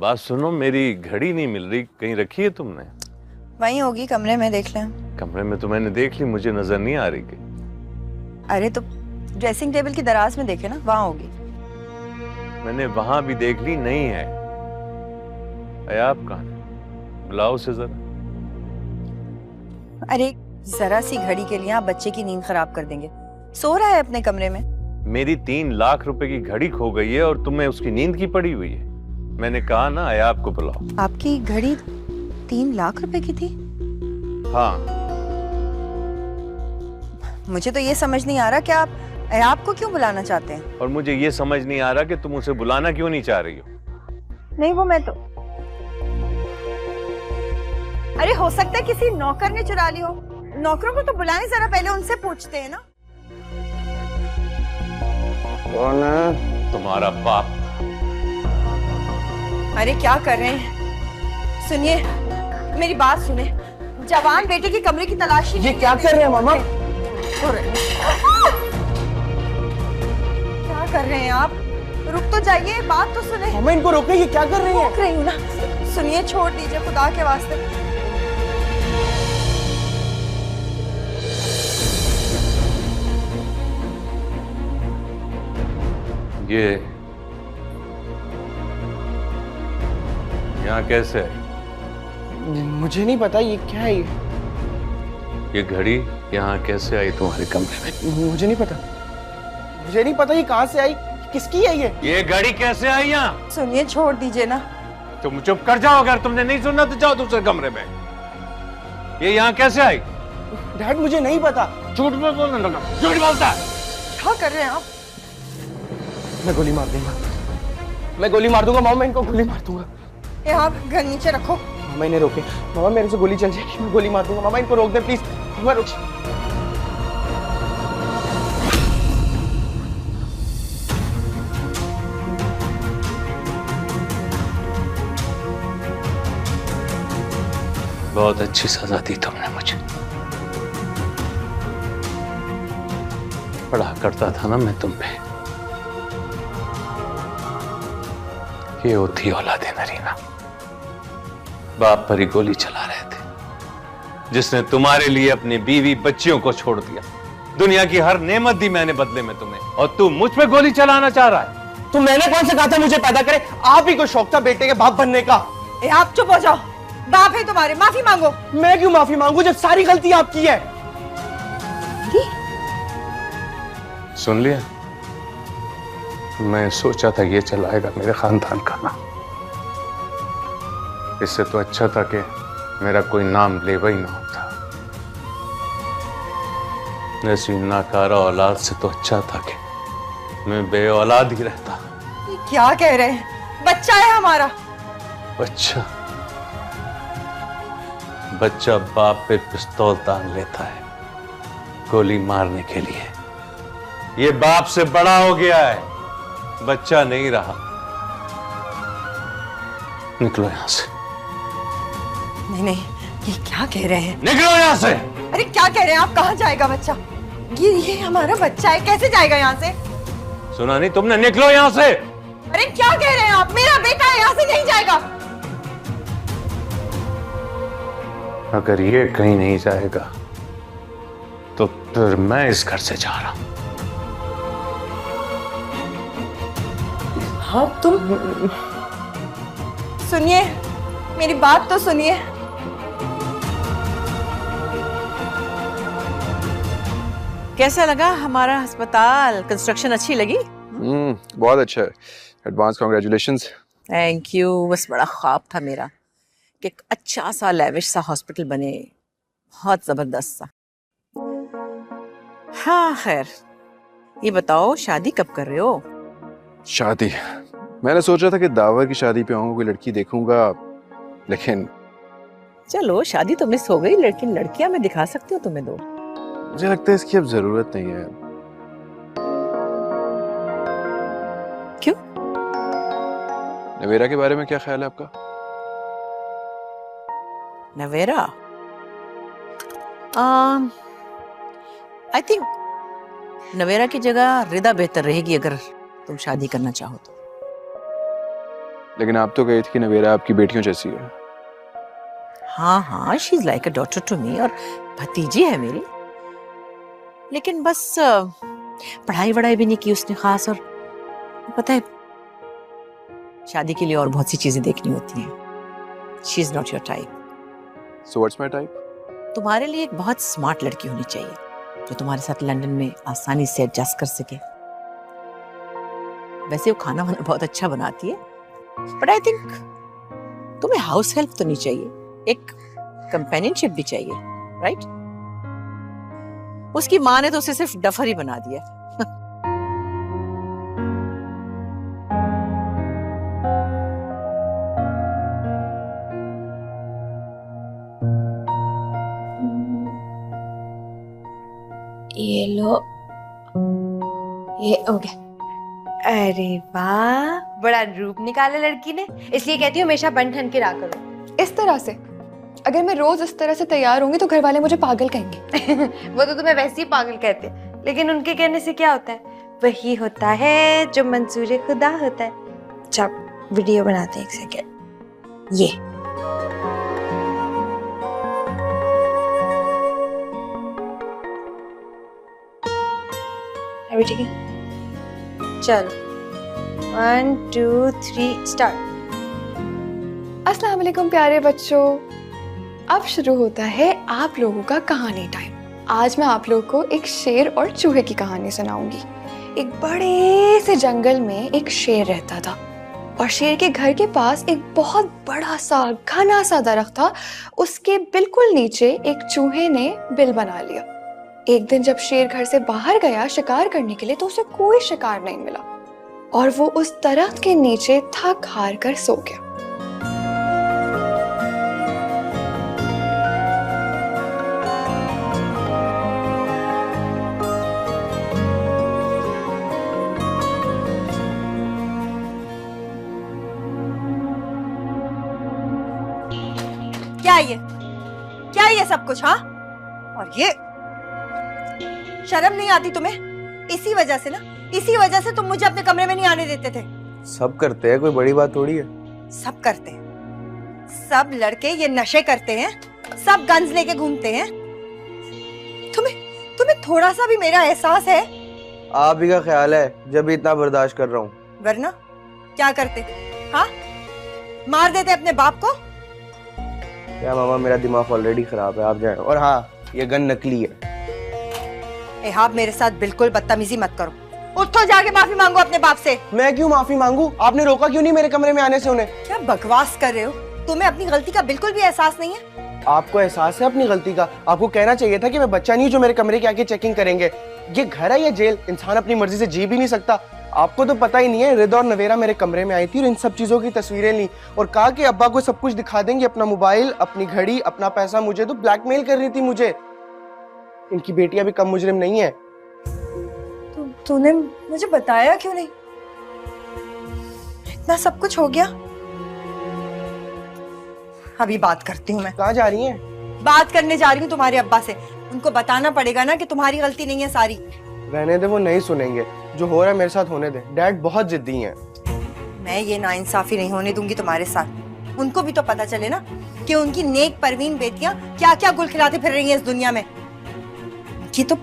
बात सुनो, मेरी घड़ी नहीं मिल रही, कहीं रखी है तुमने? वहीं होगी, कमरे में देख लें। कमरे में तो मैंने देख ली, मुझे नजर नहीं आ रही कि। अरे तो ड्रेसिंग टेबल की दराज में देखे ना, वहां होगी। मैंने वहां भी देख ली, नहीं है। आप कहाँ है? बुलाओ उसे जरा। अरे जरा सी घड़ी के लिए आप बच्चे की नींद खराब कर देंगे। सो रहा है अपने कमरे में। मेरी 3 लाख रुपए की घड़ी खो गई है और तुम्हें उसकी नींद की पड़ी हुई है। मैंने कहा ना, आपको बुलाओ। आपकी घड़ी 3 लाख रुपए की थी? हाँ। मुझे तो ये समझ नहीं आ रहा कि आप आपको क्यों बुलाना चाहते हैं। और मुझे ये समझ नहीं आ रहा कि तुम उसे बुलाना क्यों नहीं चाह रही हो। नहीं, वो मैं तो, अरे हो सकता है किसी नौकर ने चुरा ली हो। नौकरों को तो बुलाएं जरा, पहले उनसे पूछते हैं ना। कौन है? तुम्हारा बाप। अरे क्या कर रहे हैं? सुनिए, मेरी बात सुने। जवान बेटे की कमरे की तलाशी। ये क्या कर रहे हैं मामा? क्या कर रहे हैं आप? रुक तो जाइए, बात तो सुने। मामा इनको रोके, ये क्या कर रही हैं? रोक रही हूँ ना। सुनिए, छोड़ दीजिए खुदा के वास्ते। ये यहाँ कैसे है? मुझे नहीं पता ये क्या है। ये घड़ी यहाँ कैसे आई तुम्हारे कमरे में? मुझे नहीं पता, मुझे नहीं पता ये कहाँ से आई, किसकी है ये घड़ी कैसे आई यहाँ? सुनिए, छोड़ दीजिए ना। तुम चुप कर जाओ, अगर तुमने नहीं सुनना तो जाओ दूसरे कमरे में। ये यहाँ कैसे आई? डैड मुझे नहीं पता। झूठ मत बोलने लगा, झूठ बोलता है। क्या कर रहे हैं आप? मैं गोली मार दूंगा, मैं गोली मार दूंगा मामा, मैं इनको गोली मार दूंगा। ये आप घर नीचे रखो। मामा इन्हें रोके, मामा मेरे से गोली चल जाएगी, मैं गोली मार दूंगा। मामा इनको रोक दे प्लीज, मामा रुक। बहुत अच्छी सजा दी तुमने मुझे। पढ़ा करता था ना मैं तुम पे। ये होती औलादे नरीना। बाप पर ही गोली चला रहे थे, जिसने तुम्हारे लिए अपनी बीवी बच्चियों को छोड़ दिया। दुनिया की हर नेमत दी मैंने बदले में तुम्हें, और तू मुझ पे गोली चलाना चाह रहा है। तो मैंने कौन सा कहा था मुझे पैदा करे? आप ही को शौक था बेटे के बाप बनने का। आप चुप हो जाओ। बाप है तुम्हारे, माफी मांगो। मैं क्यों माफी मांगू जब सारी गलती आपकी है? सुन लिया? मैं सोचा था ये चलाएगा मेरे खानदान का नाम। इससे तो अच्छा था कि मेरा कोई नाम लेवा ही ना होता। ऐसी नाकारा औलाद से तो अच्छा था कि मैं बे औलाद ही रहता। ये क्या कह रहे हैं? बच्चा है हमारा। बच्चा? बच्चा बाप पे पिस्तौल तान लेता है गोली मारने के लिए। ये बाप से बड़ा हो गया है, बच्चा नहीं रहा। निकलो यहां से। नहीं नहीं, ये क्या कह रहे हैं? निकलो यहां से। अरे क्या कह रहे हैं आप? कहाँ जाएगा बच्चा? ये हमारा बच्चा है, कैसे जाएगा यहाँ से? सुना नहीं तुमने? निकलो यहां से। अरे क्या कह रहे हैं आप? मेरा बेटा है, यहाँ से नहीं जाएगा। अगर ये कहीं नहीं जाएगा तो फिर मैं इस घर से जा रहा हूं। हाँ तुम सुनिए, मेरी बात तो सुनिए। कैसा लगा हमारा अस्पताल? कंस्ट्रक्शन अच्छी लगी? बहुत अच्छा है। Advance congratulations. Thank you. बस बड़ा ख्वाब था मेरा कि एक अच्छा सा लेविश सा हॉस्पिटल बने, बहुत जबरदस्त सा। हाँ खैर, ये बताओ शादी कब कर रहे हो? शादी? मैंने सोचा था कि दावर की शादी पे आऊंगा, कोई लड़की देखूंगा, लेकिन चलो शादी तो मिस हो गई, लेकिन लड़कियां मैं दिखा सकती हूँ तुम्हें दो। मुझे लगता है इसकी अब जरूरत नहीं है। क्यों? नवेरा के बारे में क्या ख्याल है आपका? नवेरा? आई थिंक नवेरा की जगह रिदा बेहतर रहेगी अगर तुम शादी करना चाहो तो। लेकिन आप तो कही थी कि नवेरा आपकी बेटियों जैसी है। हाँ हाँ, she is like a daughter to me, और भतीजी है मेरी। लेकिन बस पढ़ाई वढ़ाई भी नहीं की उसने खास, और पता है शादी के लिए और बहुत सी चीजें देखनी होती हैं। She is not your type. So what's my type? तुम्हारे लिए एक बहुत स्मार्ट लड़की होनी चाहिए जो तुम्हारे साथ लंदन में आसानी से एडजस्ट कर सके। वैसे वो खाना वाना बहुत अच्छा बनाती है, बट आई थिंक तुम्हें हाउस हेल्प तो नहीं चाहिए, एक कंपेनियनशिप भी चाहिए, राइट? उसकी माँ ने तो उसे सिर्फ डफर ही बना दिया। ये लो, ये हो गया। अरे वाह, बड़ा रूप निकाला लड़की ने, इसलिए कहती हूँ हमेशा बन ठन के रहा करो। इस तरह से अगर मैं रोज इस तरह से तैयार होंगी तो घर वाले मुझे पागल कहेंगे। वो तो तुम्हें वैसे ही पागल कहते हैं, लेकिन उनके कहने से क्या होता है? वही होता है जो मंसूर खुदा होता है। अच्छा, वीडियो बनाते हैं, एक सेकेंड। ये अभी ठीक है, चलो 1 2 3 स्टार्ट। अस्सलाम वालेकुम प्यारे बच्चों, अब शुरू होता है आप लोगों का कहानी टाइम। आज मैं आप लोगों को एक शेर और चूहे की कहानी सुनाऊंगी। एक बड़े से जंगल में एक शेर रहता था, और शेर के घर के पास एक बहुत बड़ा सा घना सा दरख्त था। उसके बिल्कुल नीचे एक चूहे ने बिल बना लिया। एक दिन जब शेर घर से बाहर गया शिकार करने के लिए तो उसे कोई शिकार नहीं मिला, और वो उस दरख्त के नीचे थक हार कर सो गया। क्या ये सब कुछ? हाँ, और ये शर्म नहीं आती तुम्हें? इसी वजह से ना, इसी वजह से तुम मुझे अपने कमरे में नहीं आने देते थे। सब करते हैं, कोई बड़ी बात थोड़ी है। सब करते हैं, सब लड़के ये नशे करते हैं, सब गन्स लेके घूमते हैं। तुम्हें थोड़ा सा भी मेरा एहसास है? आप ही का ख्याल है जब इतना बर्दाश्त कर रहा हूँ। वरना क्या करते? हाँ, मार देते अपने बाप को? क्या मामा, मेरा दिमाग ऑलरेडी खराब है, आप जाएं। और हाँ, ये गन नकली है। एहाब, मेरे साथ बिल्कुल बदतमीजी मत करो। उठो, जाके माफी मांगो अपने बाप से। मैं क्यों माफी मांगू? आपने रोका क्यों नहीं मेरे कमरे में आने से उन्हें? क्या बकवास कर रहे हो? तुम्हें अपनी गलती का बिल्कुल भी एहसास नहीं है? आपको एहसास है अपनी गलती का? आपको कहना चाहिए था कि मैं बच्चा नहीं हूँ जो मेरे कमरे के आके चेकिंग करेंगे। ये घर है या जेल? इंसान अपनी मर्जी से जी भी नहीं सकता। आपको तो पता ही नहीं है, रिदा और नवेरा मेरे कमरे में आई थी और इन सब चीजों की तस्वीरें ली और कहा कि अब्बा को सब कुछ दिखा देंगे, अपना मोबाइल, अपनी घड़ी, अपना पैसा। मुझे तो ब्लैकमेल कर रही थी मुझे। इनकी बेटियां भी कम मुजरिम नहीं है। तूने मुझे बताया क्यों नहीं? इतना सब कुछ हो गया। अभी बात करती हूँ मैं। कहाँ जा रही हैं? बात करने जा रही हूँ तुम्हारे अब्बा से। उनको बताना पड़ेगा ना कि तुम्हारी गलती नहीं है सारी। रहने दे, वो नहीं सुनेंगे। जो हो रहा है मेरे साथ होने दे। डैड बहुत जिद्दी हैं। मैं ये नाइंसाफी नहीं होने दूंगी तुम्हारे साथ। उनको भी तो पता चले ना कि उनकी नेक परवीन बेटियां क्या क्या गुल खिलाते फिर रही हैं इस दुनिया में। उनकी तो